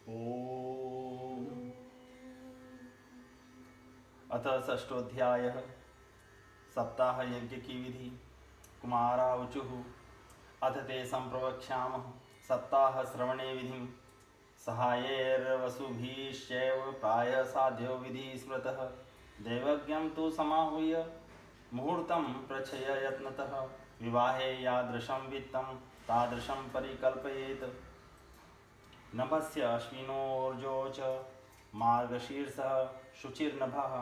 ओम। अथ षष्ठोऽध्यायः सप्ताह यज्ञ की विधि। कुमारावचुः अथ ते संप्रवक्ष्यामः सप्ताह श्रवणे विधिं सहायैर्वसुभिश्चैव प्रायः साध्यो विधि स्मृतः दैवज्ञं तु समाहूय मुहूर्तं प्रच्छय यत्नतः विवाहे यादृशं वित्तं तादृशं परिकल्पयेत्। नभस्य अश्विनोर्जो च मार्गशीर्षः शुचिर्नभः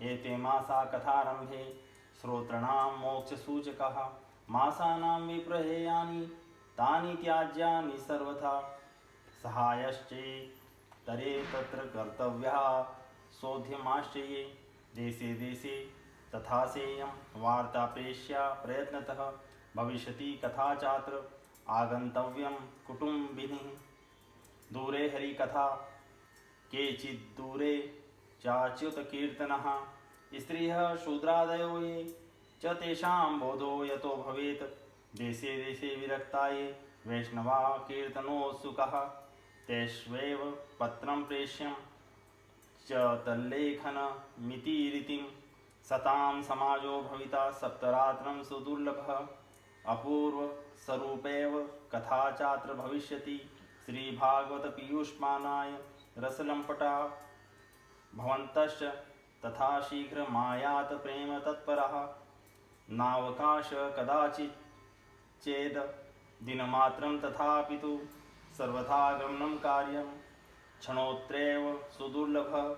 एते मासा कथारम्भे श्रोतॄणां मोक्षसूचकाः। मासानां विप्रहेयानि तानि त्याज्यानि सर्वथा सहायश्चेतरे तत्र कर्तव्यः शोध्यमाश्चर्ये देशे देशे तथा सेयं वार्ता प्रेष्या प्रयत्नतः भविष्यति कथा चात्र आगन्तव्यं कुटुम्बिनिः। दूरे हरिकथा केचिद्दूरे चाच्युतकीर्तनः स्त्रियः शूद्रादयो ये च तेषां बोधो यतो भवेत्। देशे देशे विरक्ताये वैष्णवा कीर्तनोत्सुकः तेष्वेव पत्रं प्रेष्यं च तल्लेखनमितिरितिं सतां समाजो भविता सप्तरात्रं सुदुर्लभः अपूर्वस्वरूपैव कथा चात्र भविष्यति। श्रीभागवत पीयूषमानाय रसलम्पटा भवन्तश्च तथा शीघ्र मायात प्रेम तत्परः नावकाश कदाचित् चेद दिनमात्रं तथापि तु सर्वथा गमनं कार्यं क्षणोत्रेव सुदुर्लभः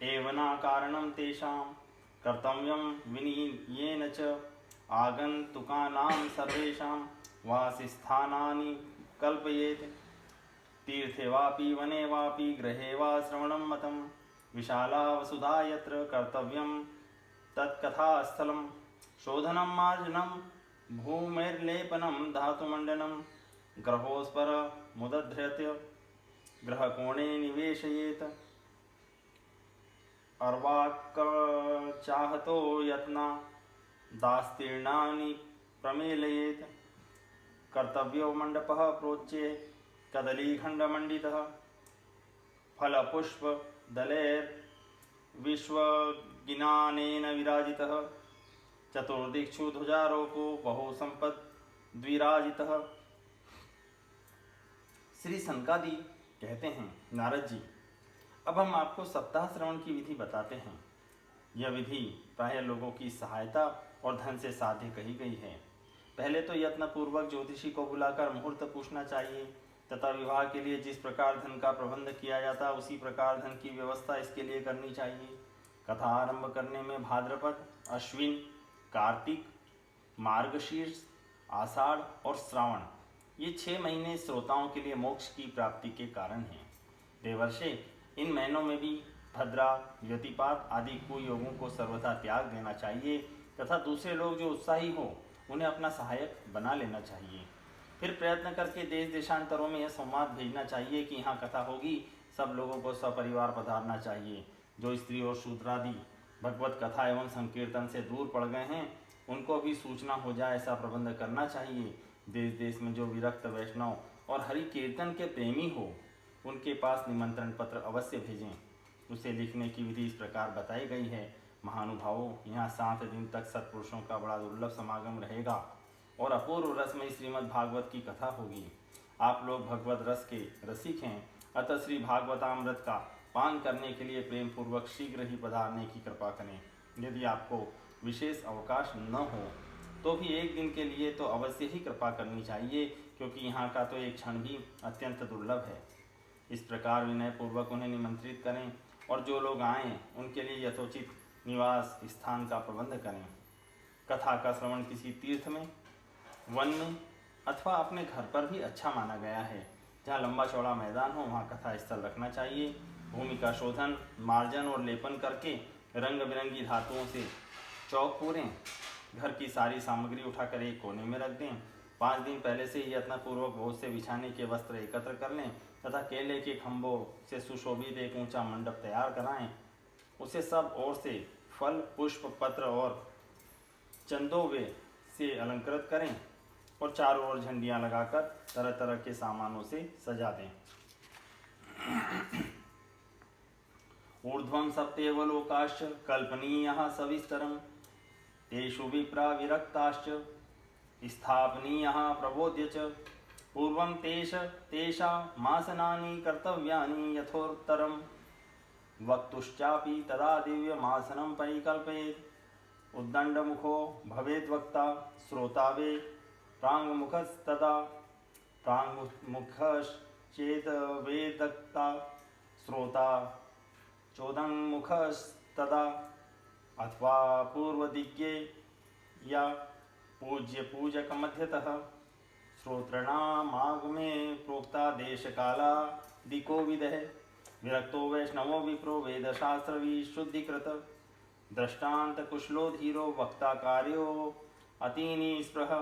एव न कारणं तेषां कर्तव्यं विनीयेन च आगन्तुकानां सर्वेषां वासस्थानानि कल्पयेत्। तीर्थे वापि वने वापि गृहे वा श्रवणं मतं विशाला वसुधा यत्र कर्तव्यं तत्कथास्थलं शोधनं मार्जनं भूमिर्लेपनं धातुमण्डनं ग्रहोस्पर मुदधृत्य ग्रहकोणे निवेशयेत्। अर्वाक्चाहतो यत्ना दास्तीर्णानि प्रमेलयेत्। कर्तव्यो मण्डपः प्रोच्ये कदलीखण्डमण्डितः फलपुष्पदलैर्विश्वगिनानेन विराजितः चतुर्दिक्षु ध्वजारोपो बहुसम्पद्विराजितः। श्री सनकादि कहते हैं, नारद जी, अब हम आपको सप्ताह श्रवण की विधि बताते हैं। यह विधि प्रायः लोगों की सहायता और धन से साध्य कही गई है। पहले तो यत्नपूर्वक ज्योतिषी को बुलाकर मुहूर्त पूछना चाहिए तथा विवाह के लिए जिस प्रकार धन का प्रबंध किया जाता उसी प्रकार धन की व्यवस्था इसके लिए करनी चाहिए। कथा आरंभ करने में भाद्रपद, अश्विन, कार्तिक, मार्गशीर्ष, आषाढ़ और श्रावण ये 6 महीने श्रोताओं के लिए मोक्ष की प्राप्ति के कारण हैं। देवर्षे इन महीनों में भी भद्रा, व्यतिपात आदि कुयोगों को सर्वथा त्याग देना चाहिए तथा दूसरे लोग जो उत्साही हो उन्हें अपना सहायक बना लेना चाहिए। फिर प्रयत्न करके देश देशांतरों में यह संवाद भेजना चाहिए कि यहाँ कथा होगी, सब लोगों को सपरिवार पधारना चाहिए। जो स्त्री और शूद्रादि भगवत कथा एवं संकीर्तन से दूर पड़ गए हैं उनको भी सूचना हो जाए ऐसा प्रबंध करना चाहिए। देश देश में जो विरक्त वैष्णव और हरि कीर्तन के प्रेमी हो उनके पास निमंत्रण पत्र अवश्य भेजें। उसे लिखने की विधि इस प्रकार बताई गई है। महानुभावों, यहाँ 7 दिन तक सत्पुरुषों का बड़ा दुर्लभ समागम रहेगा और अपूर्व रसमयी श्रीमद् भागवत की कथा होगी। आप लोग भगवत रस के रसिक हैं, अतः श्री भागवतामृत का पान करने के लिए प्रेम पूर्वक शीघ्र ही पधारने की कृपा करें। यदि आपको विशेष अवकाश न हो तो भी एक दिन के लिए तो अवश्य ही कृपा करनी चाहिए, क्योंकि यहाँ का तो एक क्षण भी अत्यंत दुर्लभ है। इस प्रकार विनय पूर्वक उन्हें निमंत्रित करें और जो लोग आएँ उनके लिए यथोचित निवास स्थान का प्रबंध करें। कथा का श्रवण किसी तीर्थ में, वन में अथवा अपने घर पर भी अच्छा माना गया है। जहाँ लंबा चौड़ा मैदान हो वहाँ कथा स्थल रखना चाहिए। भूमि का शोधन, मार्जन और लेपन करके रंग बिरंगी धातुओं से चौक पूरें। घर की सारी सामग्री उठाकर एक कोने में रख दें। 5 दिन पहले से ही यत्नपूर्वक बहुत से बिछाने के वस्त्र एकत्र कर लें तथा केले के खंभों से सुशोभित एक ऊंचा मंडप तैयार कराएं। उसे सब ओर से फल, पुष्प, पत्र और चंदोवे से अलंकृत करें और चारों ओर झंडियां लगाकर तरह तरह के सामानों से सजा दें। ऊर्ध्वं सप्तेव लोकाश्च कल्पनीयः सविस्तरं तेषु विप्रा विरक्ताश्च स्थापनीयः प्रबोध्य च पूर्वं तेषामासनानि कर्तव्यानि यथोत्तरं वक्तुश्चापि तदा दिव्यमासनं परिकल्पयेत् उद्दण्डमुखो भवेद्वक्ता श्रोता वे प्राङ्मुखस्तदा प्राङ्मुखश्चेत् वेदक्ता श्रोता चोदङ्मुखस्तदा अथवा पूर्वदिग्गे या पूज्य पूजक मध्यतः श्रोतृणामागमे प्रोक्ता देशकालादिको विदः विरक्तो वैष्णवो विप्रो वेदशास्त्रविशुद्धिकृत दृष्टान्तकुशलो धीरो वक्ता कार्यो अतिनिस्पृह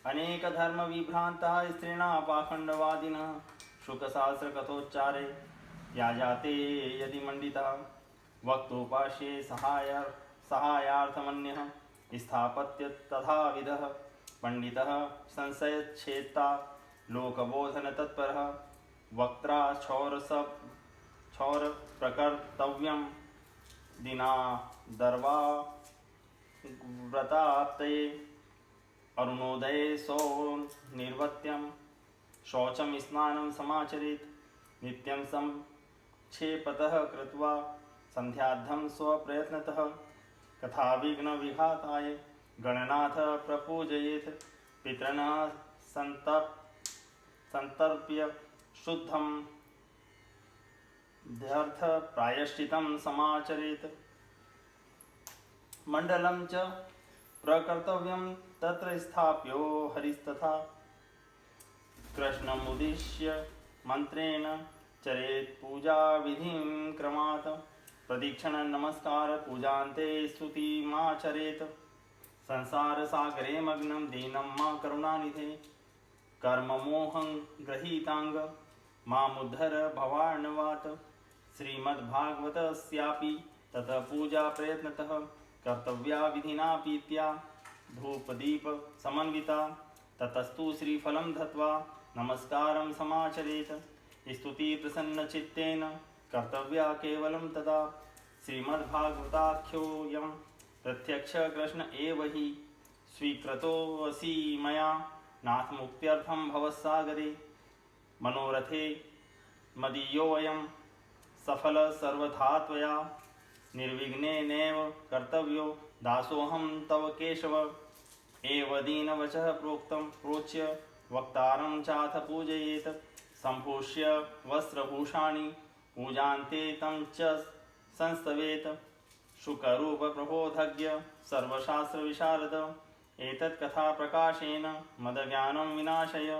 अनेक धर्म विभ्रांता स्त्रीणा पाखंडवादिनः शुकशास्त्रकथोच्चारे या जाते यदि मंडिता वक्तोपास्ये सहायार्थमन्यः स्थापत्य तथाविधः पंडितः संशयच्छेत्ता लोकबोधन तत्परः वक्त्रा क्षौर प्रकर्तव्यं दिना दर्वा व्रताप्तये अरुणोदये सो निर्वत्यं शौचं स्नानं समाचरेत् नित्यं संक्षेपतः कृत्वा संध्याद्धं स्वप्रयत्नतः कथाविघ्नविघाताय गणनाथ प्रपूजयेत् पितॄन् संतर्प्य शुद्धं ध्यर्थ प्रायश्चितं समाचरेत् मण्डलं च प्रकर्तव्यं तत्र स्थाप्यो हरिस्तथा कृष्णमुद्दिश्य मन्त्रेण चरेत् पूजा विधिं क्रमात् प्रदीक्षण नमस्कार पूजान्ते स्तुतिमाचरेत् संसार सागरे मग्नं दीनं मा करुणानिधे कर्ममोहं गृहीतांग मामुद्धर भवार्णवात् श्रीमद्भागवतस्यापि ततः पूजा प्रयत्नतः कर्तव्या विधिना पीत्या धूपदीप समन्विता ततस्तु श्रीफलं धत्वा नमस्कारं समाचरेत् स्तुति प्रसन्नचित्तेन कर्तव्या केवलं तदा श्रीमद्भागवताख्योऽयं प्रत्यक्ष कृष्ण एव हि स्वीकृतोऽसि मया नाथ मुक्त्यर्थं भवसागरे मनोरथे मदीयोऽयं सफल सर्वथा त्वया निर्विघ्नेनैव कर्तव्यो दासोऽहं तव केशव एव दीनवचः प्रोक्तं प्रोच्य वक्तारं चाथ पूजयेत् सम्भूष्य वस्त्रभूषाणि पूजान्ते तं च संस्तवेत् शुकरूपप्रबोधज्ञ सर्वशास्त्रविशारद एतत् कथा प्रकाशेन मदज्ञानं विनाशय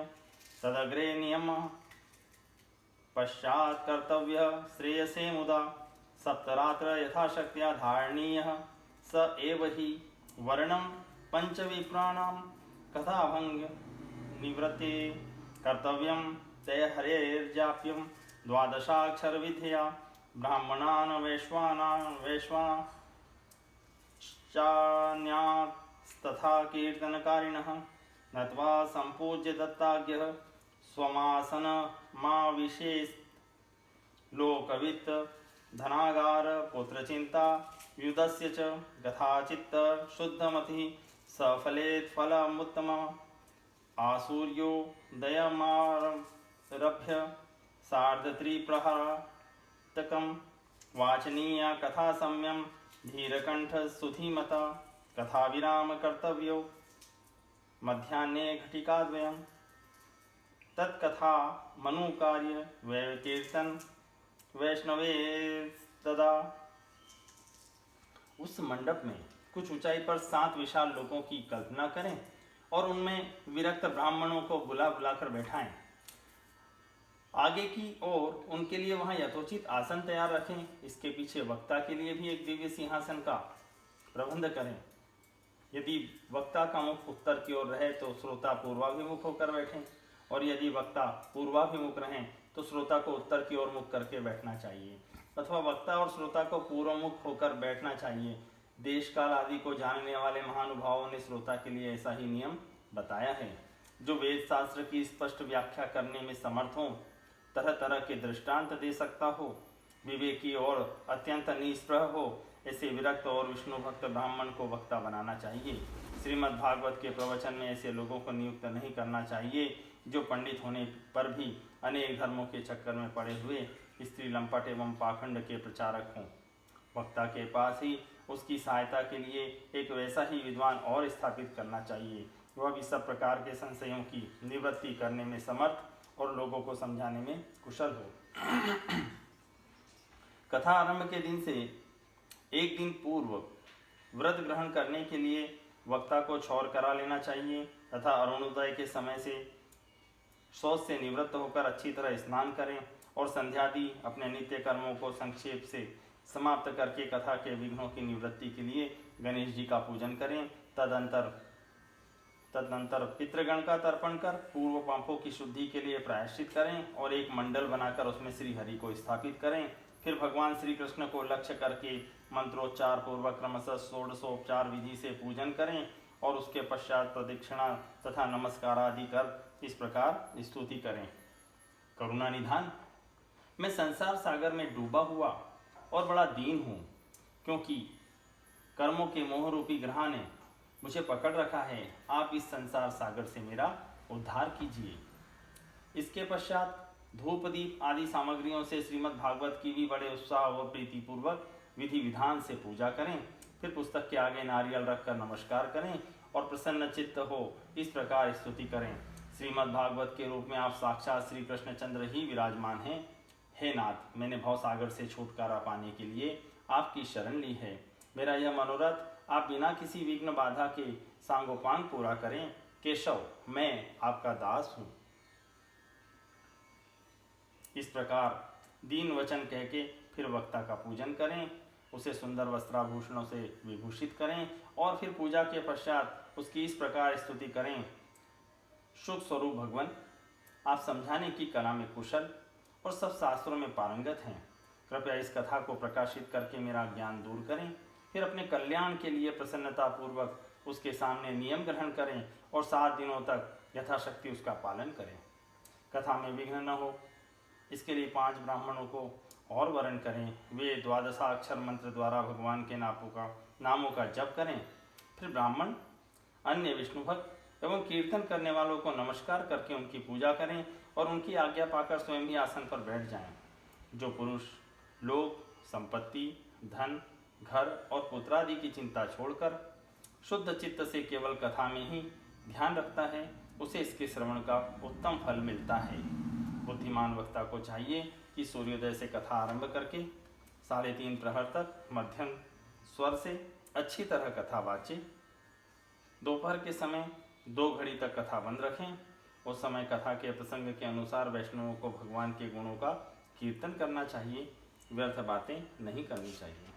तदग्रे नियमः पश्चात् कर्तव्यः श्रेयसे मुदा सप्तरात्र यथाशक्त्या धारणीयः स एव हि वर्णं पञ्चविप्राणां कथाभङ्ग निवृत्ते कर्तव्यं ते हरेर्जाप्यं द्वादशाक्षरविद्यया ब्राह्मणान् वैश्वानाश्चान्यास्तथा कीर्तनकारिणः नत्वा सम्पूज्य दत्ताज्ञः स्वमासनमाविशेत् लोकवित्त धनागार पुत्रचिन्ता व्युदस्य च गथाचित्त शुद्धमतिः सफलेत् फलमुत्तमम् आसूर्योदयमारभ्य सार्धत्रिप्रहरतकं वाचनीया कथा सम्यं धीरकण्ठसुधीमता कथाविराम कर्तव्यो मध्याह्ने घटिकाद्वयं तत्कथा मनुकार्य वैकीर्तन वैष्णवे तदा। उस मंडप में कुछ ऊंचाई पर 7 विशाल लोगों की कल्पना करें और उनमें विरक्त ब्राह्मणों को बुला बुलाकर बैठाएं। आगे की ओर उनके लिए वहां यथोचित आसन तैयार रखें। इसके पीछे वक्ता के लिए भी एक दिव्य सिंहासन का प्रबंध करें। यदि वक्ता का मुख उत्तर की ओर रहे तो श्रोता पूर्वाभिमुख होकर बैठें, और यदि वक्ता पूर्वाभिमुख रहें तो श्रोता को उत्तर की ओर मुख करके बैठना चाहिए, अथवा वक्ता और श्रोता को पूर्वमुख होकर बैठना चाहिए। देश काल आदि को जानने वाले महानुभावों ने श्रोता के लिए ऐसा ही नियम बताया है। जो वेद शास्त्र की स्पष्ट व्याख्या करने में समर्थ हों तरह तरह के दृष्टांत दे सकता हो, विवेकी और अत्यंत निष्प्रह हो, ऐसे विरक्त और विष्णु भक्त ब्राह्मण को वक्ता बनाना चाहिए। श्रीमद् भागवत के प्रवचन में ऐसे लोगों को नियुक्त नहीं करना चाहिए जो पंडित होने पर भी अनेक धर्मों के चक्कर में पड़े हुए स्त्री लंपट एवं पाखंड के प्रचारक हों। वक्ता के पास ही उसकी सहायता के लिए एक वैसा ही विद्वान और स्थापित करना चाहिए, वह भी सब प्रकार के संशयों की निवृत्ति करने में समर्थ और लोगों को समझाने में कुशल हो। कथा आरंभ के दिन से एक दिन पूर्व व्रत ग्रहण करने के लिए वक्ता को क्षौर करा लेना चाहिए तथा अरुणोदय के समय से शौच से निवृत्त होकर अच्छी तरह स्नान करें और संध्यादि अपने नित्य कर्मों को संक्षेप से समाप्त करके कथा के विघ्नों की निवृत्ति के लिए गणेश जी का पूजन करें। तदनंतर पितृगण का तर्पण कर पूर्व पापों की शुद्धि के लिए प्रायश्चित करें और एक मंडल बनाकर उसमें श्री हरि को स्थापित करें। फिर भगवान श्री कृष्ण को लक्ष्य करके मंत्रोच्चार पूर्वक क्रमशः षोडशोपचार विधि से पूजन करें और उसके पश्चात प्रदक्षिणा तथा नमस्कार आदि कर इस प्रकार स्तुति करें। करुणा निधान, मैं संसार सागर में डूबा हुआ और बड़ा दीन हूँ, क्योंकि कर्मों के मोह रूपी ग्रह ने मुझे पकड़ रखा है। आप इस संसार सागर से मेरा उद्धार कीजिए। इसके पश्चात धूप दीप आदि सामग्रियों से श्रीमद् भागवत की भी बड़े उत्साह और प्रीतिपूर्वक विधि विधान से पूजा करें। फिर पुस्तक के आगे नारियल रखकर नमस्कार करें और प्रसन्न चित्त हो इस प्रकार स्तुति करें। श्रीमद् भागवत के रूप में आप साक्षात श्री कृष्णचंद्र ही विराजमान हैं। हे नाथ, मैंने भवसागर से छुटकारा पाने के लिए आपकी शरण ली है। मेरा यह मनोरथ आप बिना किसी विघ्न बाधा के सांगोपांग पूरा करें। केशव, मैं आपका दास हूँ। इस प्रकार दीन वचन कह के फिर वक्ता का पूजन करें, उसे सुंदर वस्त्राभूषणों से विभूषित करें और फिर पूजा के पश्चात उसकी इस प्रकार स्तुति करें। सुख स्वरूप भगवान, आप समझाने की कला में कुशल और सब शास्त्रों में पारंगत हैं। कृपया इस कथा को प्रकाशित करके मेरा ज्ञान दूर करें। फिर अपने कल्याण के लिए प्रसन्नता पूर्वक उसके सामने नियम ग्रहण करें और 7 दिनों तक यथाशक्ति उसका पालन करें। कथा में विघ्न न हो, इसके लिए 5 ब्राह्मणों को और वर्ण करें। वे 12 अक्षर मंत्र द्वारा भगवान के नामों का जप करें। फिर ब्राह्मण अन्य विष्णु भक्त एवं कीर्तन करने वालों को नमस्कार करके उनकी पूजा करें और उनकी आज्ञा पाकर स्वयं भी आसन पर बैठ जाएं। जो पुरुष लोक, संपत्ति, धन, घर और पुत्र आदि की चिंता छोड़कर शुद्ध चित्त से केवल कथा में ही ध्यान रखता है, उसे इसके श्रवण का उत्तम फल मिलता है। बुद्धिमान वक्ता को चाहिए कि सूर्योदय से कथा आरंभ करके 3:30 प्रहर तक मध्यम स्वर से अच्छी तरह कथा वाचे। दोपहर के समय 2 घड़ी तक कथा बंद रखें। उस समय कथा के प्रसंग के अनुसार वैष्णवों को भगवान के गुणों का कीर्तन करना चाहिए, व्यर्थ बातें नहीं करनी चाहिए।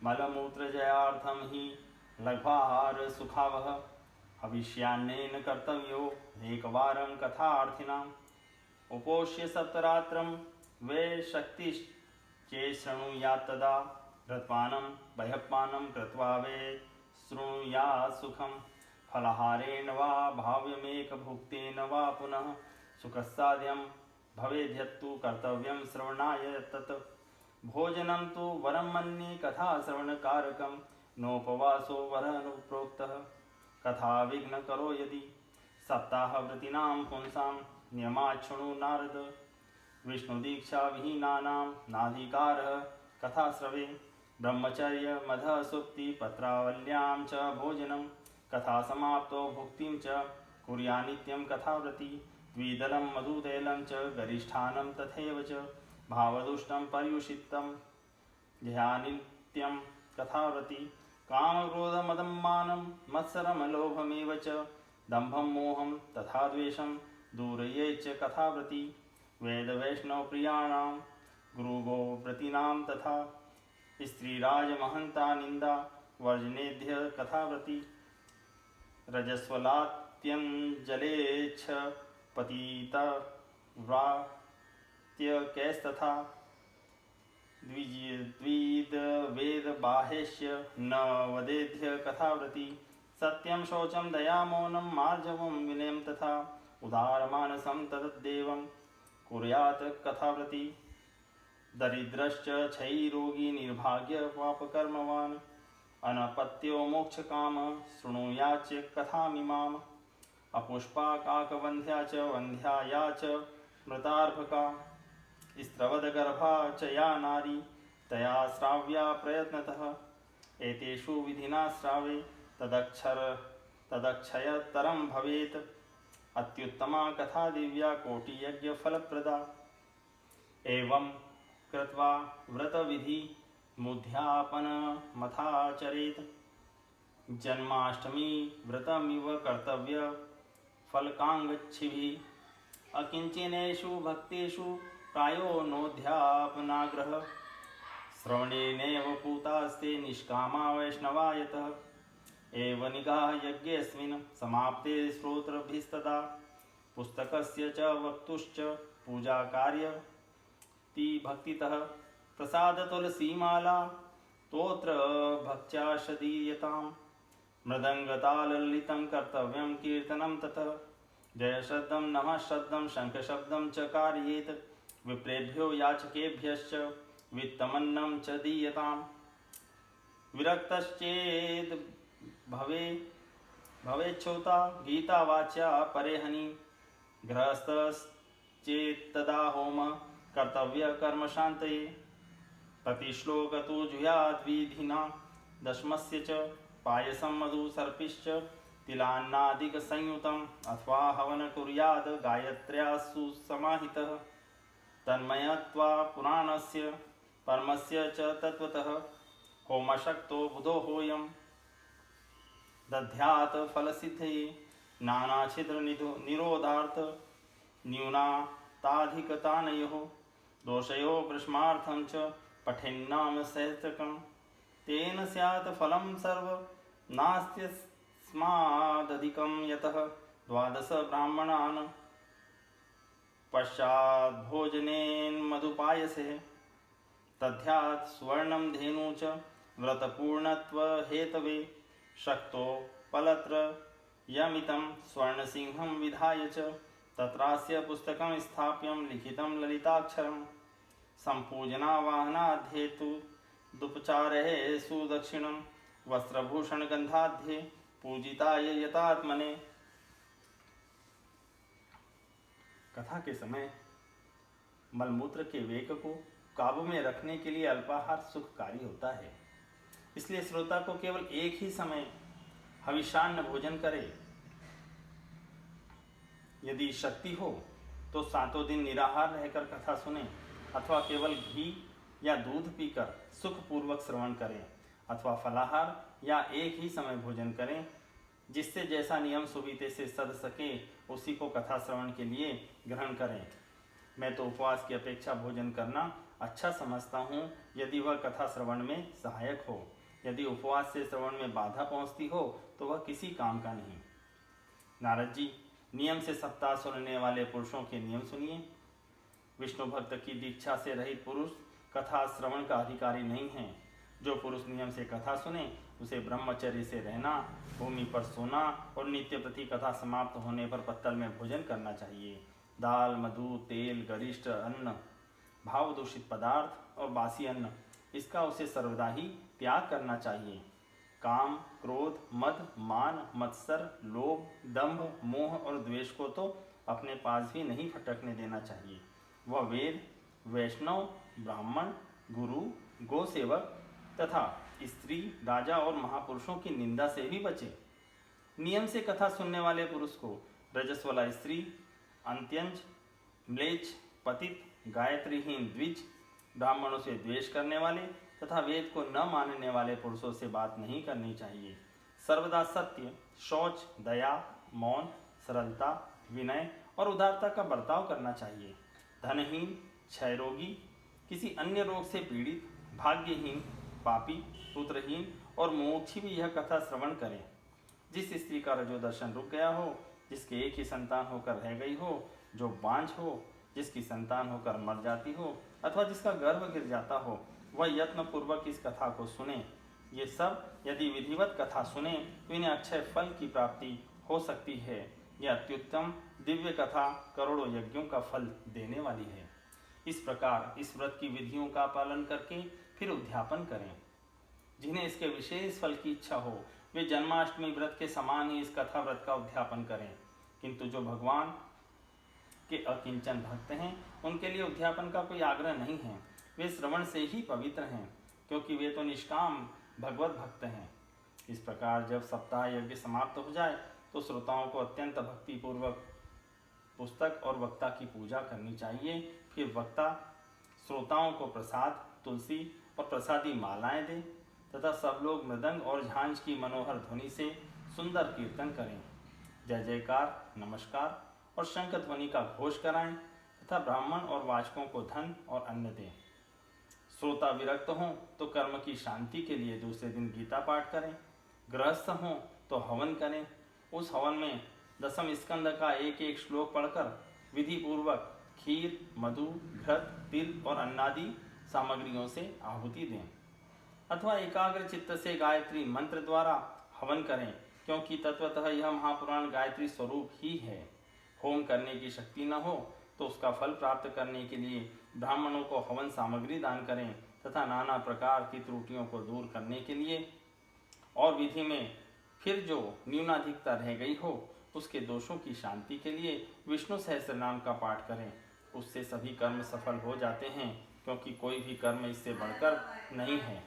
मलमूत्र जयार्थम ही लघ्वाहार सुखावह हविष्यान्नेन कर्तव्यो एकवारं कथार्थिनाम् उपोष्य सप्तरात्रं वे शक्तिश्चे शृणुयात् तदा रत्पानं बह्यपानं कृत्वा वे शृणुयात् सुखं फलाहारेण वा भाव्यमेकभुक्तेन वा पुनः सुखसाध्यं भवेद्यत्तु कर्तव्यं श्रवणाय तत् भोजनं तु वरं मन्ये कथाश्रवणकारकं नोपवासो वरनुप्रोक्तः कथा विघ्न करो यदि सप्ताहव्रतीनां पुंसां नियमाच्छृणु नारद विष्णुदीक्षा विहीनानां नाधिकारः कथाश्रवे ब्रह्मचर्य मधः सुप्ति पत्रावल्यां च भोजनं कथा समाप्तो भुक्तिं च कुर्या नित्यं कथाव्रती द्विदलं मधुतैलं च गरिष्ठानं तथैव च भावदुष्टं पर्युषितं ध्यानित्यं कथाव्रती कामक्रोधमदं मानं मत्सरमलोभमेव च दम्भं मोहं तथा द्वेषं दूरये च कथाव्रती वेदवैष्णवप्रियाणां गुरुगोव्रतीनां तथा स्त्रीराजमहन्ता निन्दा वर्जनेभ्यः कथाव्रती रजस्वलात्यञ्जलेच्छ पतितव्रात्यकैस्तथा द्विद वेद बाहेश्य न वदेध्य कथाव्रती सत्यं शौचं दया मौनं मार्जवं विनयं तथा उदारमानसं तद्देवं कुर्यात् कथाव्रती। दरिद्रश्च क्षयरोगी निर्भाग्य पापकर्मवान् अनपत्यो मोक्षकाम शृणुयाच कथामिमाम्। अपुष्पा काकवन्ध्या च वन्ध्याया च मृतार्भका स्त्रवदगर्भा च या नारी तया श्राव्या प्रयत्नतः। एतेषु विधिना श्रावे तदक्षयतरं भवेत्। अत्युत्तमा कथा दिव्या कोटियज्ञफलप्रदा। एवं कृत्वा व्रतविधि मुध्यापनमथाचरेत्। जन्माष्टमी व्रतमिव कर्तव्य फलकाङ्गच्छिभिः। अकिञ्चनेषु भक्तेषु प्रायो नोध्यापनाग्रह। श्रवणेनैव पूतास्ते निष्कामा वैष्णवा यतः। एव निगाह यज्ञेऽस्मिन् समाप्ते श्रोत्रभिस्तदा। पुस्तकस्य च वक्तुश्च पूजाकार्यति भक्तितः। प्रसाद तुलसीमाला स्तोत्र भक्त्याशदीयताम्। मृदङ्गताललितं कर्तव्यं कीर्तनं ततः। जयशब्दं नमः शब्दं शङ्खशब्दं च कारयेत्। विप्रेभ्यो याचकेभ्यश्च वित्तमन्नं च दीयताम्। विरक्तश्चेद् भवेच्छ्रोता गीतावाच्या परेहनि। गृहस्थश्चेत्तदा होम कर्तव्य कर्मशान्तये। प्रतिश्लोक तु जुह्याद्विधिना दशमस्य च। पायसं मधु सर्पिश्च तिलान्नादिकसंयुतम्। अथवा हवन कुर्याद् गायत्र्या सुसमाहितः। तन्मयत्वा पुराणस्य परमस्य च तत्त्वतः। होमशक्तो बुधो होयं दध्यात् फलसिद्धये। नानाछिद्रनिरोधार्थ न्यूनाताधिकतानयोः। दोषयो प्रश्मार्थं च पठेन्नाम सहस्रकं। तेन स्यात् फलं सर्व नास्त्यस्मादधिकं यतः। द्वादश ब्राह्मणान् पश्चाद्भोजनेन मधुपायसे। तद्ध्यात् सुवर्णं धेनु च व्रतपूर्णत्वहेतवे। शक्तो पलत्र यमितं स्वर्णसिंहं विधाय च। तत्रास्य पुस्तकं स्थाप्यं लिखितं ललिताक्षरम्। सम्पूजनावाहनाध्येतु दुपचारे सुदक्षिणं। वस्त्रभूषणगन्धाध्ये पूजिताय यतात्मने। कथा के समय मलमूत्र के वेग को काबू में रखने के लिए अल्पाहार सुखकारी होता है। इसलिए श्रोता को केवल एक ही समय हविषान्न भोजन करे। यदि शक्ति हो तो सातों दिन निराहार रहकर कथा सुने, अथवा केवल घी या दूध पीकर सुखपूर्वक श्रवण करें, अथवा फलाहार या एक ही समय भोजन करें। जिससे जैसा नियम सुविधे से सध सके उसी को कथा श्रवण के लिए ग्रहण करें। मैं तो उपवास की अपेक्षा भोजन करना अच्छा समझता हूँ, यदि वह कथा श्रवण में सहायक हो। यदि उपवास से श्रवण में बाधा पहुँचती हो तो वह किसी काम का नहीं। नारद जी, नियम से सप्ताह सुनने वाले पुरुषों के नियम सुनिए। विष्णु भक्त की दीक्षा से रहित पुरुष कथा श्रवण का अधिकारी नहीं है। जो पुरुष नियम से कथा सुने उसे ब्रह्मचर्य से रहना, भूमि पर सोना और नित्य प्रति कथा समाप्त होने पर पत्तल में भोजन करना चाहिए। दाल, मधु, तेल, गरिष्ठ अन्न, भाव दूषित पदार्थ और बासी अन्न, इसका उसे सर्वदा ही त्याग करना चाहिए। काम, क्रोध, मद, मान, मत्सर, लोभ, दंभ, मोह और द्वेष को तो अपने पास भी नहीं फटकने देना चाहिए। वह वेद, वैष्णव, ब्राह्मण, गुरु, गोसेवक तथा स्त्री, राजा और महापुरुषों की निंदा से भी बचे। नियम से कथा सुनने वाले पुरुष को रजस्वला स्त्री, अंत्यंज, म्लेच्छ, पतित, गायत्रीहीन द्विज, ब्राह्मणों से द्वेष करने वाले तथा वेद को न मानने वाले पुरुषों से बात नहीं करनी चाहिए। सर्वदा सत्य, शौच, दया, मौन, सरलता, विनय और उदारता का बर्ताव करना चाहिए। धनहीन, क्षयरोगी, किसी अन्य रोग से पीड़ित, भाग्यहीन, पापी, पुत्रहीन और मोक्षी भी यह कथा श्रवण करें। जिस स्त्री का रजोदर्शन रुक गया हो, जिसके एक ही संतान होकर रह गई हो, जो बांझ हो, जिसकी संतान होकर मर जाती हो अथवा जिसका गर्भ गिर जाता हो, वह यत्न पूर्वक इस कथा को सुने। ये सब यदि विधिवत कथा सुने तो इन्हें अक्षय फल की प्राप्ति हो सकती है। यह अत्युत्तम दिव्य कथा करोड़ों यज्ञों का फल देने वाली है। इस प्रकार इस व्रत की विधियों का पालन करके फिर उद्यापन करें। जिन्हें इसके विशेष फल की इच्छा हो वे जन्माष्टमी व्रत के समान ही इस कथा व्रत का उद्यापन करें, किंतु जो भगवान के अकिंचन भक्त हैं उनके लिए उद्यापन का कोई आग्रह नहीं है। वे श्रवण से ही पवित्र हैं, क्योंकि वे तो निष्काम भगवत भक्त हैं। इस प्रकार जब सप्ताह यज्ञ समाप्त हो जाए तो श्रोताओं को अत्यंत भक्तिपूर्वक पुस्तक और वक्ता की पूजा करनी चाहिए। फिर वक्ता श्रोताओं को प्रसाद, तुलसी और प्रसादी मालाएं दे तथा सब लोग मृदंग और झांझ की मनोहर ध्वनि से सुंदर कीर्तन करें, जय जयकार, नमस्कार और शंख ध्वनि का घोष कराएं तथा ब्राह्मण और वाचकों को धन और अन्न दें। श्रोता विरक्त हों तो कर्म की शांति के लिए दूसरे दिन गीता पाठ करें। गृहस्थ हों तो हवन करें। उस हवन में दसम स्कंद का एक एक श्लोक पढ़कर विधि पूर्वक खीर, मधु, घृत, तिल और अन्नादि सामग्रियों से आहुति दें, अथवा एकाग्र चित्त से गायत्री मंत्र द्वारा हवन करें, क्योंकि तत्वतः यह महापुराण गायत्री स्वरूप ही है। होम करने की शक्ति न हो तो उसका फल प्राप्त करने के लिए ब्राह्मणों को हवन सामग्री दान करें तथा नाना प्रकार की त्रुटियों को दूर करने के लिए और विधि में फिर जो न्यूनाधिकता रह गई हो उसके दोषों की शांति के लिए विष्णु सहस्रनाम का पाठ करें। उससे सभी कर्म सफल हो जाते हैं, क्योंकि कोई भी कर्म इससे बढ़कर नहीं है।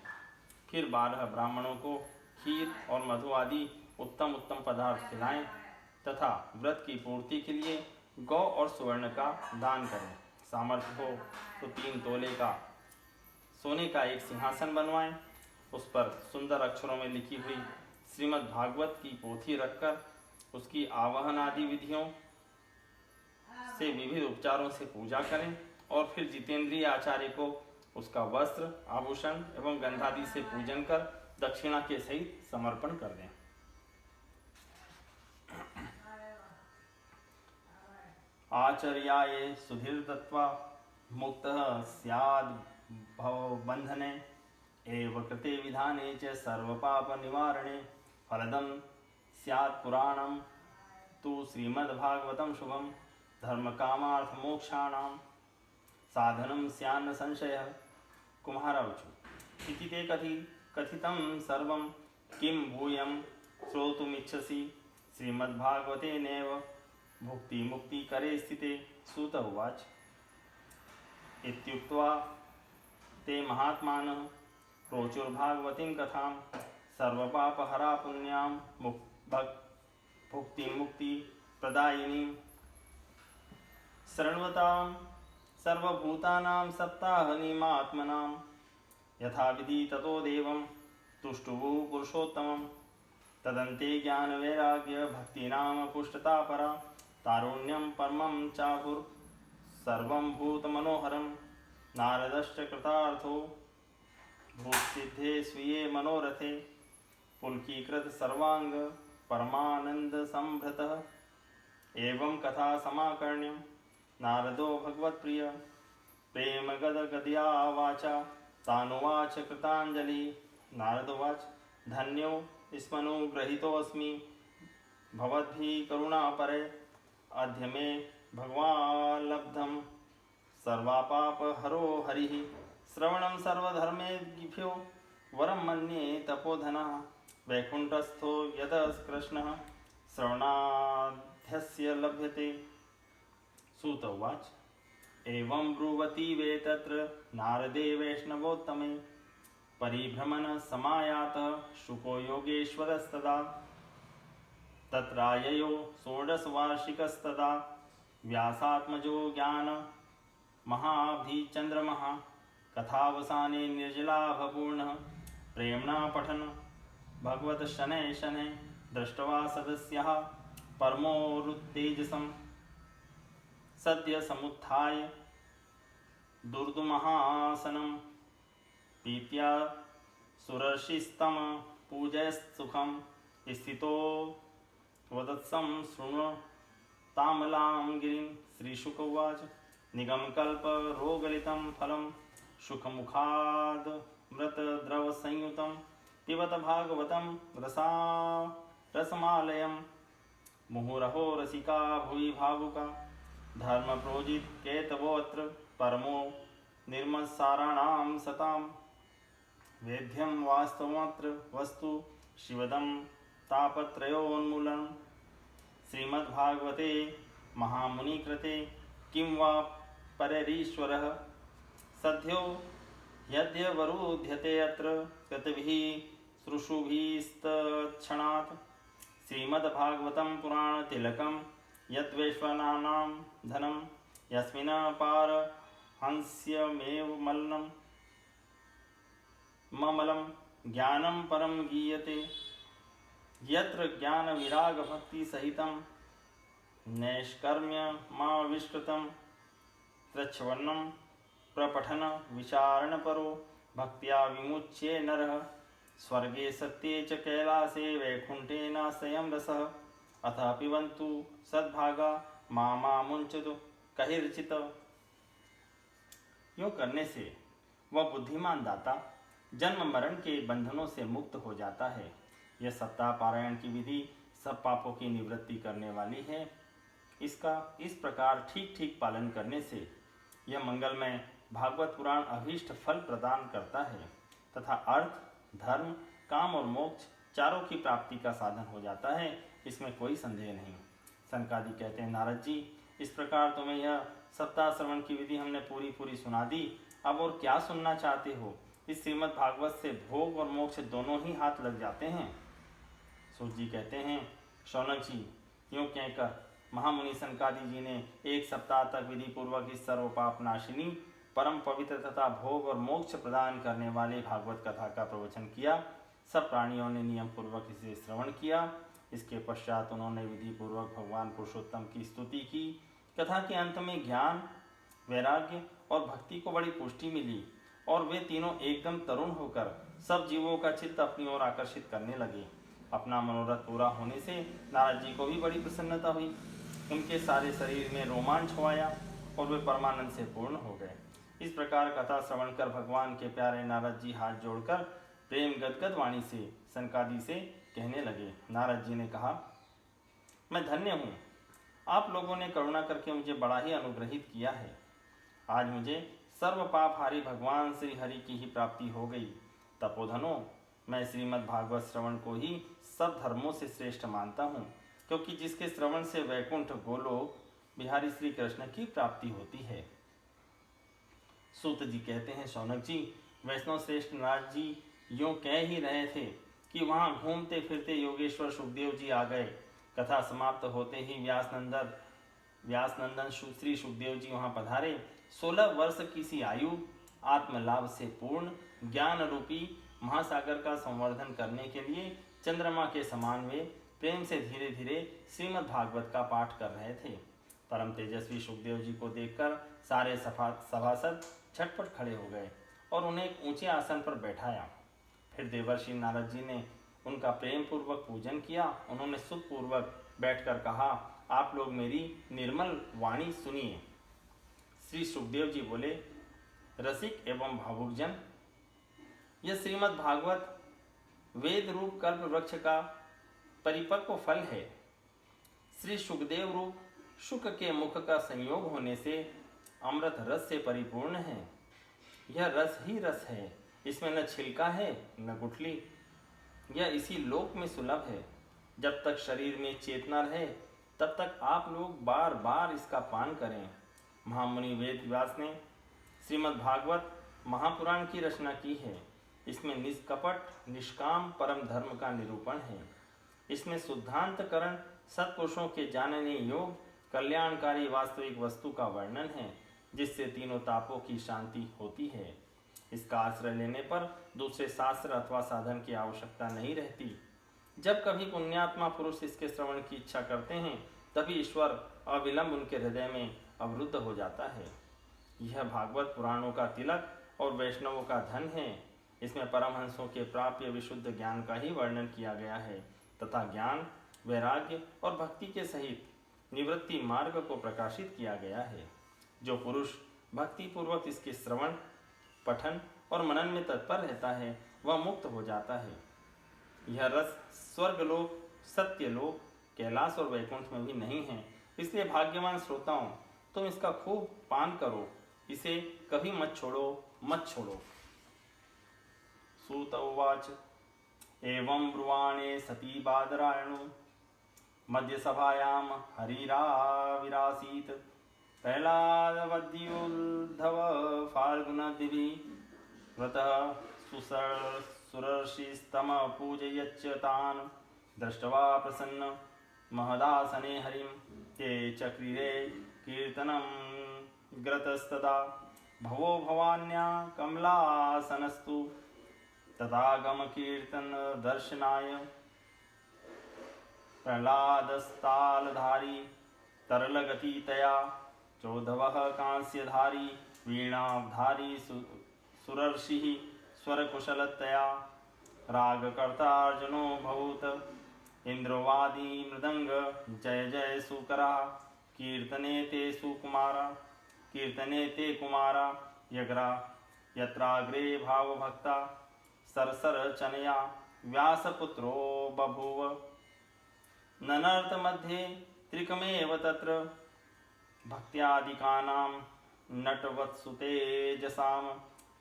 फिर 12 ब्राह्मणों को खीर और मधु आदि उत्तम उत्तम पदार्थ खिलाएं तथा व्रत की पूर्ति के लिए गौ और सुवर्ण का दान करें। सामर्थ्य हो तो 3 तोले का सोने का एक सिंहासन बनवाएं, उस पर सुंदर अक्षरों में लिखी हुई श्रीमद् भागवत की पोथी रखकर उसकी आवाहन आदि विधियों से विविध उपचारों से पूजा करें और फिर जितेंद्रिय आचार्य को उसका वस्त्र, आभूषण एवं गंधादि से पूजन कर दक्षिणा के सहित समर्पण कर दें। आचर्याय सुधीर दत्वा मुक्तः स्याद् भवबन्धने एव कृते विधाने च सर्वपाप निवारणे फलदं स्यात् पुराणं तु श्रीमद्भागवतं शुभं धर्मकामार्थमोक्षाणां साधनं स्यान्न संशयः। कुम्हारावचु इति ते कथितं सर्वं किं भूयं श्रोतुमिच्छसि श्रीमद्भागवतेनेव भुक्ति मुक्ति करे स्थिते। सूत उवाच इत्युक्त्वा ते महात्मानः प्रोचुर्भागवतीं कथां सर्वपापहरा पुण्यां भुक्ति मुक्ति प्रदायिनीं शृण्वतां सर्वभूतानां सप्ताहनीमात्मनां यथाविधि ततो देवं तुष्टुवुः पुरुषोत्तमं तदन्ते ज्ञानवैराग्य भक्तीनां पुष्टता परा तारुण्यं परमं चाहुर् सर्वं भूतमनोहरं नारदश्च कृतार्थो भूतसिद्धे स्वीये मनोरथे पुलकीकृत सर्वांग परमानंद संभृतः। एवं कथा समाकर्ण्यं नारदो भगवत्प्रिय प्रेम गदगदया वाचा तानुवाच कृतांजलि। नारदोवाच धन्यो स्मनुग्रहीतोऽस्मि भवद्भिः करुणापरे अद्य मे भगवान् लब्धं सर्वापापहरो हरिः। श्रवणं सर्वधर्मेभ्यो वरं मन्ये तपोधनः वैकुण्ठस्थो यतः कृष्णः श्रवणाध्यस्य लभ्यते। सूत उवाच एवं ब्रुवती वे तत्र नारदे वैष्णवोत्तमे परिभ्रमण समायातः शुको योगेश्वरस्तदा तत्राययो 16 वार्षिकस्तदा व्यासात्मजो ज्ञान महाब्धिचन्द्रमः कथावसाने निर्जलाभपूर्णः प्रेम्णा पठन् भगवत शनैः शनैः दृष्ट्वा सदस्यः परमोरुत्तेजसं सद्य समुत्थाय दुर्दुमहासनं पीत्या सुरर्षिस्तम पूजयत्सुखं स्थितो वदत्सं शृणु तामलां गिरिं। श्रीशुक उवाच निगमकल्परोगलितं फलं सुखमुखाद् मृतद्रवसंयुतं पिबत भागवतं रसमालयं मुहुरहो रसिका भुवि भावुका धर्म प्रोजित केतवोऽत्र परमो निर्मत्साराणां सताम् वेद्यं वास्तवमत्र वस्तु शिवदं तापत्रयोन्मूलनं श्रीमद्भागवते महामुनिकृते किं वा पररीश्वरः सद्यो यद्यवरुध्यते अत्र कृतभिः श्रुषुभिस्तत्क्षणात् श्रीमद्भागवतं पुराणतिलकं यद्वैश्वानानां धनं यस्मिन् पारहंस्यमेव ममलं ज्ञानं परं गीयते यत्र ज्ञानविरागभक्तिसहितं नैष्कर्म्यमाविष्कृतं तच्छ्रवणं प्रपठन विचारणपरो भक्त्या विमुच्ये नरः स्वर्गे सत्ये च कैलासे वैकुण्ठे नाशयं रसः अतः पिबन्तु सद्भागा मामुञ्चतु कहिर्चित्। यूँ करने से वह बुद्धिमान दाता जन्म मरण के बंधनों से मुक्त हो जाता है। यह सप्ताह पारायण की विधि सब पापों की निवृत्ति करने वाली है। इसका इस प्रकार ठीक ठीक पालन करने से यह मंगलमय भागवत पुराण अभीष्ट फल प्रदान करता है तथा अर्थ, धर्म, काम और मोक्ष चारों की प्राप्ति का साधन हो जाता है। इसमें कोई संदेह नहीं। सनकादि कहते हैं, नारद जी, इस प्रकार तुम्हें यह सप्ताह श्रवण की विधि हमने पूरी सुना दी। अब और क्या सुनना चाहते हो? इस श्रीमद् भागवत से भोग और मोक्ष दोनों ही हाथ लग जाते हैं। सूत जी कहते हैं, शौनक जी, यूँ कहकर महामुनि सनकादि जी ने 1 सप्ताह तक विधि पूर्वक इस सर्व पाप नाशिनी परम पवित्र तथा भोग और मोक्ष प्रदान करने वाले भागवत कथा का प्रवचन किया। सब प्राणियों ने नियम पूर्वक इसे श्रवण किया। इसके पश्चात उन्होंने विधि पूर्वक भगवान पुरुषोत्तम की स्तुति की। कथा के अंत में ज्ञान, वैराग्य और भक्ति को बड़ी पुष्टि मिली और वे तीनों एकदम तरुण होकर सब जीवों का चित्त अपनी ओर आकर्षित करने लगे। अपना मनोरथ पूरा होने से नारद जी को भी बड़ी प्रसन्नता हुई। उनके सारे शरीर में रोमांच छाया और वे परमानंद से पूर्ण हो गए। इस प्रकार कथा श्रवण कर भगवान के प्यारे नारद जी हाथ जोड़कर प्रेम गदगद वाणी से सनकादि से कहने लगे। नारद जी ने कहा, मैं धन्य हूँ, आप लोगों ने करुणा करके मुझे बड़ा ही अनुग्रहित किया है। आज मुझे सर्व पापहारी भगवान श्री हरि की ही प्राप्ति हो गई। तपोधनो, मैं श्रीमद् भागवत श्रवण को ही सब धर्मों से श्रेष्ठ मानता हूँ, क्योंकि जिसके श्रवण से वैकुंठ गोलोक बिहारी श्री कृष्ण की प्राप्ति होती है। सूत जी कहते हैं, शौनक जी, वैष्णव श्रेष्ठ नारद जी यूँ कह ही रहे थे कि वहाँ घूमते फिरते योगेश्वर सुखदेव जी आ गए। कथा समाप्त होते ही व्यासनंदन श्री सुखदेव जी वहाँ पधारे। 16 वर्ष की सी आयु आत्मलाभ से पूर्ण ज्ञान रूपी महासागर का संवर्धन करने के लिए चंद्रमा के समान वे प्रेम से धीरे धीरे श्रीमद् भागवत का पाठ कर रहे थे। परम तेजस्वी सुखदेव जी को देखकर सारे सभासद झटपट खड़े हो गए और उन्हें एक ऊंचे आसन पर बैठाया। फिर देवर्षि नारद जी ने उनका प्रेम पूर्वक पूजन किया। उन्होंने सुख पूर्वक बैठकर कहा, आप लोग मेरी निर्मल वाणी सुनिए। श्री सुखदेव जी बोले, रसिक एवं भावुक जन, यह श्रीमद् भागवत वेद रूप कल्प वृक्ष का परिपक्व फल है। श्री सुखदेव रूप शुक के मुख का संयोग होने से अमृत रस से परिपूर्ण है। यह रस ही रस है, इसमें न छिलका है न गुठली। यह इसी लोक में सुलभ है। जब तक शरीर में चेतना रहे तब तक आप लोग बार बार इसका पान करें। महामुनि वेद व्यास ने श्रीमद् भागवत महापुराण की रचना की है। इसमें निष्कपट निष्काम परम धर्म का निरूपण है। इसमें शुद्धांतकरण सत्पुरुषों के जानने योग्य कल्याणकारी वास्तविक वस्तु का वर्णन है, जिससे तीनों तापों की शांति होती है। इसका आश्रय लेने पर दूसरे शास्त्र अथवा साधन की आवश्यकता नहीं रहती। जब कभी पुण्यात्मा पुरुष इसके श्रवण की इच्छा करते हैं, तभी ईश्वर अविलंब उनके हृदय में अवरुद्ध हो जाता है। यह भागवत पुराणों का तिलक और वैष्णवों का धन है। इसमें परमहंसों के प्राप्य विशुद्ध ज्ञान का ही वर्णन किया गया है तथा ज्ञान, वैराग्य और भक्ति के सहित निवृत्ति मार्ग को प्रकाशित किया गया है। जो पुरुष भक्ति पूर्वक इसके श्रवण, पठन और मनन में तत्पर रहता है, वह मुक्त हो जाता है। यह रस स्वर्गलोक, सत्यलोक, कैलाश और वैकुंठ में भी नहीं है। इसलिए भाग्यवान श्रोताओं, तुम इसका खूब पान करो, इसे कभी मत छोड़ो, मत छोड़ो। सूत उवाच एवं ब्रुवाणे सती बादरायणो मध्यसभायां हरिराविरासीत् प्रह्लादवद्युद्धव फाल्गुनदिभिः व्रतः सुरर्षिस्तमपूजयच्च तान् दृष्ट्वा प्रसन्न महदासने हरिं ते चक्रिरे कीर्तनं ग्रतस्तदा भवो भवान्या कमलासनस्तु तथागम कीर्तन दर्शनाय प्रह्लादस्तालधारी तरलगतितया चोधवः कांस्यधारी वीणाधारी सुरर्षिः स्वरकुशलतया रागकर्तार्जुनो भूत इंद्रवादी मृदंग जय जय सुकरा कीर्तने ते कुमारा यग्रा यत्राग्रे भावभक्ता सरसर चनया व्यासपुत्रो बभूव ननर्थ मध्ये त्रिकमेव तत्र भक्त्यादिकानां नटवत्सुतेजसाम्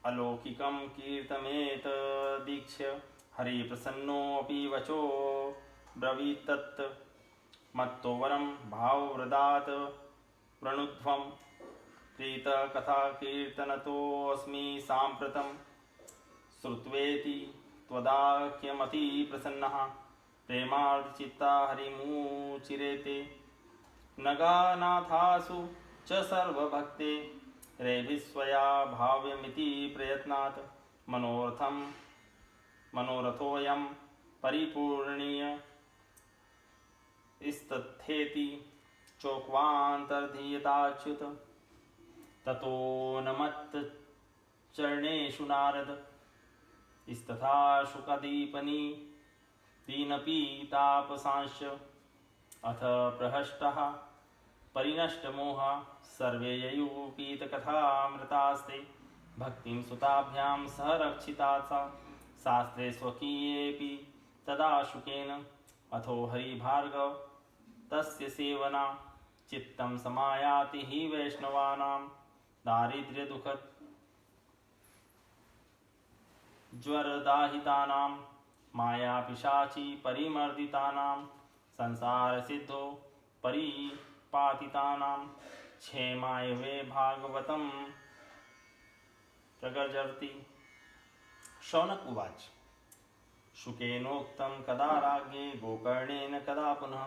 अलौकिकं कीर्तमेत दीक्ष्य हरिप्रसन्नोऽपि वचो ब्रवीतत् मत्तो वरं भाववृदात् प्रणुध्वं प्रीतकथाकीर्तनतोऽस्मि साम्प्रतं श्रुत्वेति त्वदाख्यमति प्रसन्नः प्रेमार्चित्ता हरिमुचिरेते नगानाथासु च सर्वभक्ते रेभिस्वया भाव्यमिति प्रयत्नात् मनोरथोऽयं परिपूर्णीय स्तथेति चोक्वान्तर्धीयताच्युत ततो नमत्चरणेषु नारद स्तथा शुकदीपनी दीनपीतापसांश्च अथ प्रहष्टः परिनष्टमोहा सर्वे ययुपीतकथामृतास्ते भक्तिं सुताभ्यां सह रक्षितासा शास्त्रे स्वकीयेऽपि तदा शुकेन अथो हरिभार्गव तस्य सेवना चित्तं समायाति हि वैष्णवानां दारिद्र्यदुःख ज्वरदाहितानां मायापिशाची परिमर्दितानां संसारसिद्धो परिपातितानां क्षेमाय वे भागवतं प्रगर्जति। शौनक उवाच शुकेनोक्तं कदा राज्ञे गोकर्णेन कदा पुनः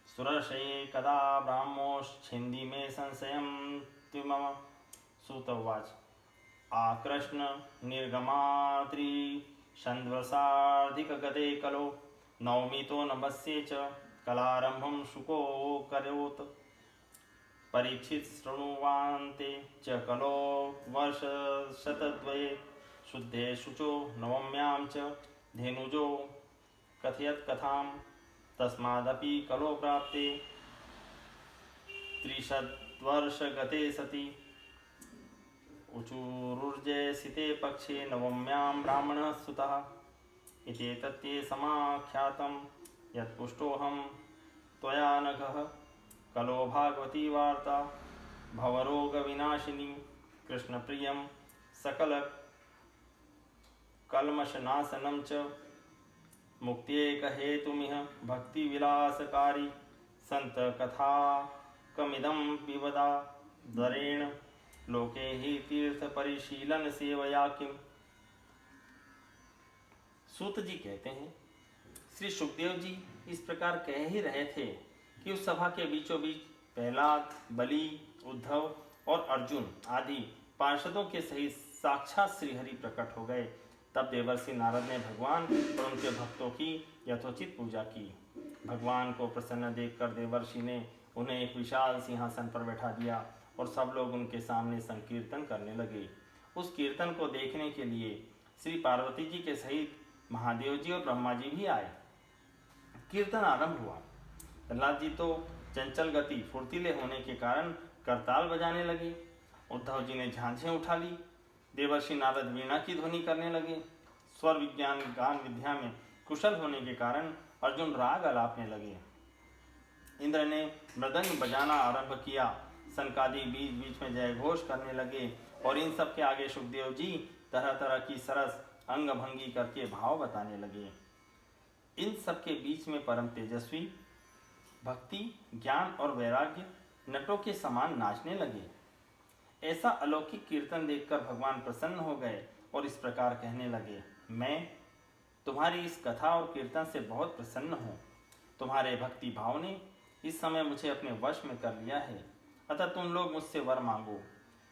सुरर्षये कदा ब्राह्मोश्छिन्दी मे संशयं त्वमम। सूत उवाच आकृष्ण निर्गमात्री षण्वर्षाधिकगते कलो नवमीतो नभस्ये च कलारम्भं शुको करोत् परीक्षित शृणुवान्ते च कलो वर्षशतद्वये शुद्धे शुचो नवम्यां च धेनुजो कथयत् कथां तस्मादपि कलो प्राप्ते त्रिशद्वर्षगते सति उचुरुर्जयसिते पक्षे नवम्यां ब्राह्मणः सुतः इत्येतत्ते समाख्यातं यत्पुष्टोऽहं त्वया नघः कलो भागवती वार्ता भवरोगविनाशिनी कृष्णप्रियं सकलकल्मषनाशनं च मुक्त्येकहेतुमिह भक्तिविलासकारी सन्तकथाकमिदं विवदा दरेण लोके हि तीर्थपरिशीलन सेवया किम। सूत जी कहते हैं श्री सुखदेव जी इस प्रकार कह ही रहे थे कि उस सभा के बीचों बीच प्रहलाद, बलि, उद्धव और अर्जुन आदि पार्षदों के सहित साक्षात श्रीहरि प्रकट हो गए। तब देवर्षि नारद ने भगवान और उनके भक्तों की यथोचित पूजा की। भगवान को प्रसन्न देखकर देवर्षि ने उन्हें एक विशाल सिंहासन पर बैठा दिया और सब लोग उनके सामने संकीर्तन करने लगे। उस कीर्तन को देखने के लिए श्री पार्वती जी के सहित महादेव जी और ब्रह्मा जी भी आए। कीर्तन आरंभ हुआ। प्रहलाद जी तो चंचल गति फुर्तीले होने के कारण करताल बजाने लगे। उद्धव जी ने झांझें उठा ली। देवर्षि नारद वीणा की ध्वनि करने लगे। स्वर विज्ञान गान विद्या में कुशल होने के कारण अर्जुन राग अलापने लगे। इंद्र ने मृदंग बजाना आरंभ किया। सनकादि बीच बीच में जय घोष करने लगे और इन सब के आगे सुखदेव जी तरह तरह की सरस अंग भंगी करके भाव बताने लगे। इन सब के बीच में परम तेजस्वी भक्ति, ज्ञान और वैराग्य नटों के समान नाचने लगे। ऐसा अलौकिक कीर्तन देखकर भगवान प्रसन्न हो गए और इस प्रकार कहने लगे, मैं तुम्हारी इस कथा और कीर्तन से बहुत प्रसन्न हूँ। तुम्हारे भक्ति भाव ने इस समय मुझे अपने वश में कर लिया है, अतः तुम लोग मुझसे वर मांगो।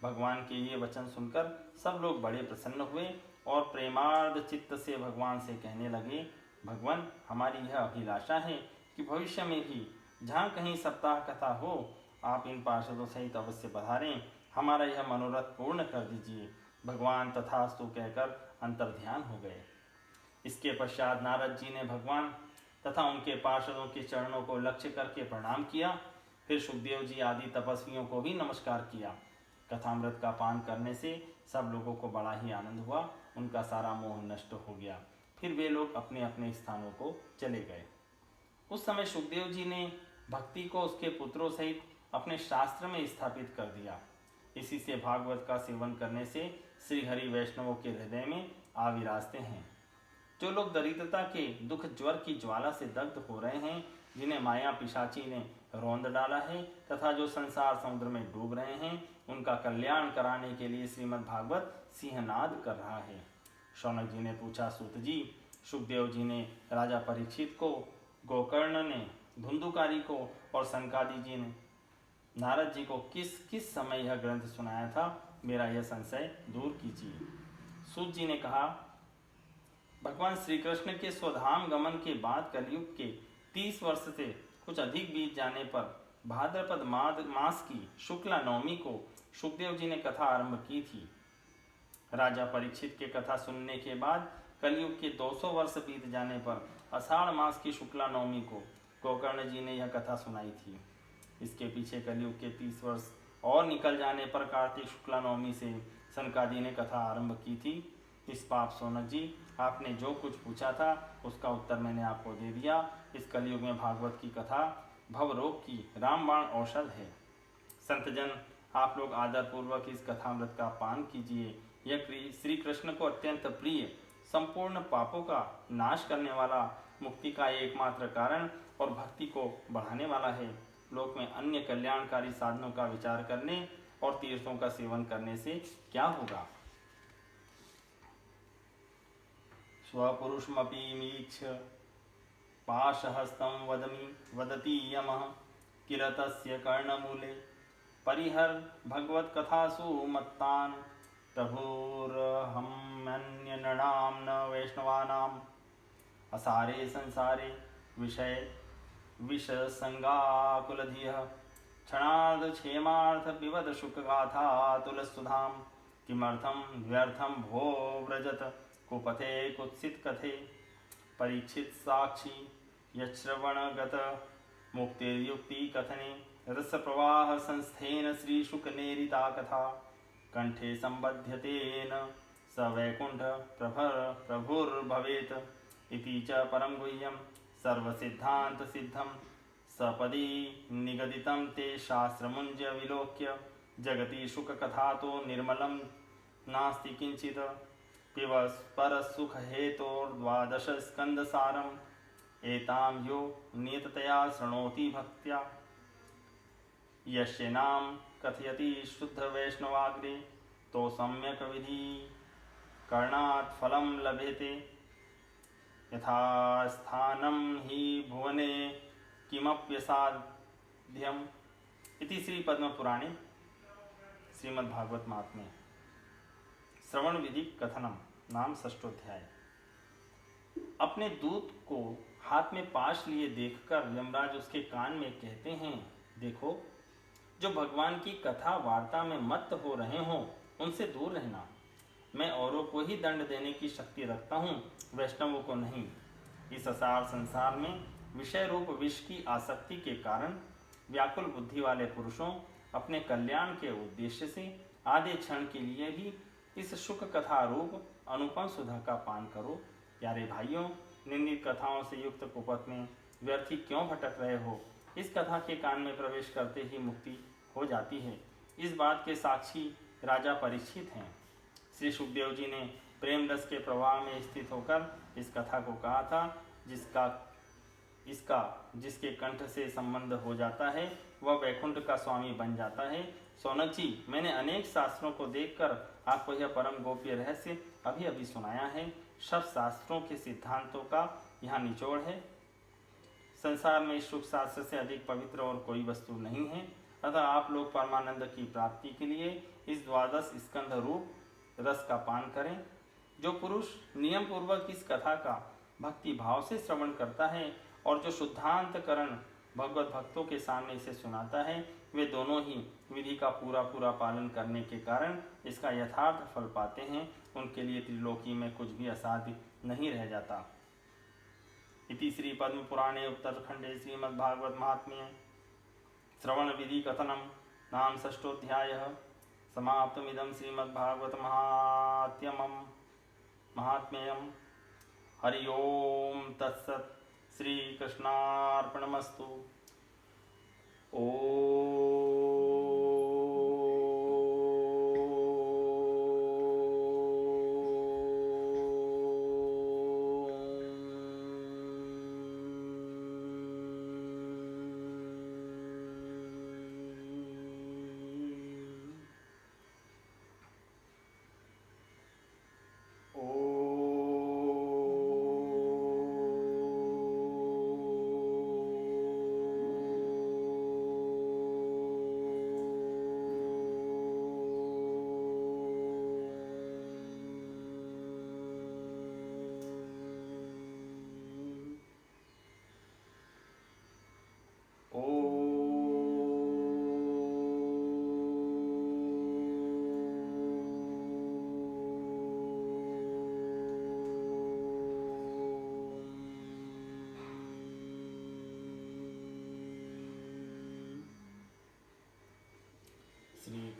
भगवान के ये वचन सुनकर सब लोग बड़े प्रसन्न हुए और प्रेमार्ध चित्त से भगवान से कहने लगे, भगवान, हमारी यह अभिलाषा है कि भविष्य में भी जहाँ कहीं सप्ताह कथा हो, आप इन पार्षदों सहित अवश्य पधारें, हमारा यह मनोरथ पूर्ण कर दीजिए। भगवान तथास्तु कहकर अंतर्ध्यान हो गए। इसके पश्चात नारद जी ने भगवान तथा उनके पार्षदों के चरणों को लक्ष्य करके प्रणाम किया। फिर सुखदेव जी आदि तपस्वियों को भी नमस्कार किया। कथामृत का पान करने से सब लोगों को बड़ा ही आनंद हुआ, उनका सारा मोह नष्ट हो गया। फिर वे लोग अपने अपने स्थानों को चले गए। उस समय सुखदेव जी ने भक्ति को उसके पुत्रों सहित अपने शास्त्र में स्थापित कर दिया। इसी से भागवत का सेवन करने से श्री हरि वैष्णवों के हृदय में आविराजते हैं। जो लोग दरिद्रता के दुख ज्वर की ज्वाला से दग्ध हो रहे हैं, जिन्हें माया पिशाची ने रौंद डाला है तथा जो संसार समुद्र में डूब रहे हैं, उनका कल्याण कराने के लिए श्रीमद् भागवत सिंहनाद कर रहा है। शौनक जी ने पूछा, सूत जी, सुखदेव जी ने राजा परीक्षित को, गोकर्ण ने धुंधुकारी को और सनकादि जी ने नारद जी को किस किस समय यह ग्रंथ सुनाया था, मेरा यह संशय दूर कीजिए। सूत जी ने कहा, भगवान श्री कृष्ण के स्वधाम गमन के बाद कलयुग के 30 वर्ष से कुछ अधिक बीत जाने पर भाद्रपद मास की शुक्ला नवमी को सुखदेव जी ने कथा आरंभ की थी। राजा परीक्षित के कथा सुनने के बाद कलयुग के 200 वर्ष बीत जाने पर आषाढ़ मास की शुक्ला नवमी को गोकर्ण जी ने यह कथा सुनाई थी। इसके पीछे कलयुग के 30 वर्ष और निकल जाने पर कार्तिक शुक्ला नवमी से सनकादि ने कथा आरंभ की थी। इस पाप शौनक जी, आपने जो कुछ पूछा था उसका उत्तर मैंने आपको दे दिया। इस कलयुग में भागवत की कथा भवरोग की रामबाण औषध है। संतजन, आप लोग आदरपूर्वक इस कथामृत का पान कीजिए। यह श्री कृष्ण को अत्यंत प्रिय, संपूर्ण पापों का नाश करने वाला, मुक्ति का एकमात्र कारण और भक्ति को बढ़ाने वाला है। लोक में अन्य कल्याणकारी साधनों का विचार करने और तीर्थों का सेवन करने से क्या होगा। स्वपुरुषमपि मीक्ष्य पाशहस्तं वदति यमः किल तस्य कर्णमूले परिहर भगवत्कथासु मत्तान् प्रभुर्हम्यन्यनृणां न वैष्णवानाम् असारे संसारे विषसंगाकुलधियः क्षणार्ध क्षेमार्थ पिबद शुकगाथा तुलसुधां किमर्थं व्यर्थं भो व्रजत कुपथे कुत्सित कथे परीक्षित साक्षी यश्रवणगत मुक्तिर्युक्ति कथने रस प्रवाह संस्थेन श्री शुक नेरिता कथा कंठे संबध्यतेन स वैकुंठ प्रभुर्भवेत् इति च परम गुह्यं सर्वसिद्धांत सिद्धं सपदी निगदितं ते शास्त्रमुंज विलोक्य जगति शुक कथा तो निर्मलं नास्ति किंचित् पिबस् परसुख हेतोर्द्वादश स्कंदसारम् एतां यो नियततया शृणोति भक्त्या यस्य नाम कथयति शुद्ध वैष्णवाग्रे तो सम्यक विधि कर्णात् फलं लभेते यथा स्थानं हि भुवने किमप्यसाध्यम् इति श्री पद्म पुराणे श्रीमद्भागवत महात्म्ये श्रवण विधि कथनम नाम षष्ठोध्याय। अपने दूत को हाथ में पाश लिए देखकर यमराज उसके कान में कहते हैं, देखो, जो भगवान की कथा वार्ता में मत्त हो रहे हों उनसे दूर रहना। मैं औरों को ही दंड देने की शक्ति रखता हूँ, वैष्णवों को नहीं। इस असार संसार में विषय रूप विष की आसक्ति के कारण व्याकुल बुद्धि वाले पुरुषों अपने कल्याण के उद्देश्य से आधे क्षण के लिए भी इस शुक कथा रूप अनुपम सुधा का पान करो। प्यारे भाइयों, निंदित कथाओं से युक्त कुपथ में व्यर्थी क्यों भटक रहे हो? इस कथा के कान में प्रवेश करते ही मुक्ति हो जाती है। इस बात के साक्षी राजा परीक्षित हैं। श्री सुखदेव जी ने प्रेम रस के प्रवाह में स्थित होकर इस कथा को कहा था। जिसके कंठ से संबंध हो जाता है वह वैकुंठ का स्वामी बन जाता है। सौनक जी, मैंने अनेक शास्त्रों को देखकर आपको यह परम गोप्य रहस्य अभी अभी सुनाया है। सब शास्त्रों के सिद्धांतों का यहाँ निचोड़ है। संसार में सुख शास्त्र से अधिक पवित्र और कोई वस्तु नहीं है। अतः आप लोग परमानंद की प्राप्ति के लिए इस द्वादश स्कंध रूप रस का पान करें। जो पुरुष नियम पूर्वक इस कथा का भक्ति भाव से श्रवण करता है और जो शुद्धांतकरण भगवत भक्तों के सामने इसे सुनाता है, वे दोनों ही विधि का पूरा पालन करने के कारण इसका यथार्थ फल पाते हैं। उनके लिए त्रिलोकी में कुछ भी असाध्य नहीं रह जाता। इति श्री पद्म पुराणे उत्तरखंडे श्रीमद्भागवत महात्म्ये श्रवण विधि कथनम नाम षष्ठोऽध्यायः समाप्तमिदं श्रीमद्भागवत महात्म्यम्। हरि ओम तत्सत्। श्री कृष्णार्पणमस्तु।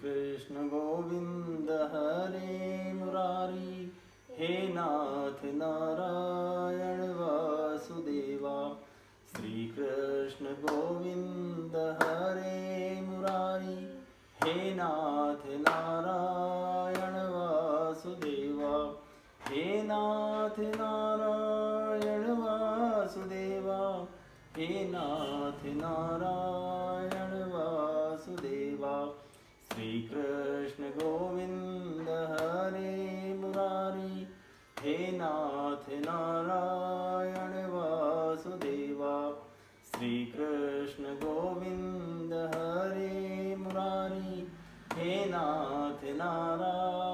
कृष्ण गोविंद हरे मुरारी, हे नाथ नारायण वासुदेवा। श्री कृष्ण गोविंद हरे मुरारी, हे नाथ नारायण वासुदेवा। हे नाथ नारायण वासुदेवा, हे नाथ नारायण वासुदेवा। श्री कृष्ण गोविंद हरे मुरारी, हे नाथ नारायण वासुदेवा। श्री कृष्ण गोविंद हरे मुरारी, हे नाथ नारायण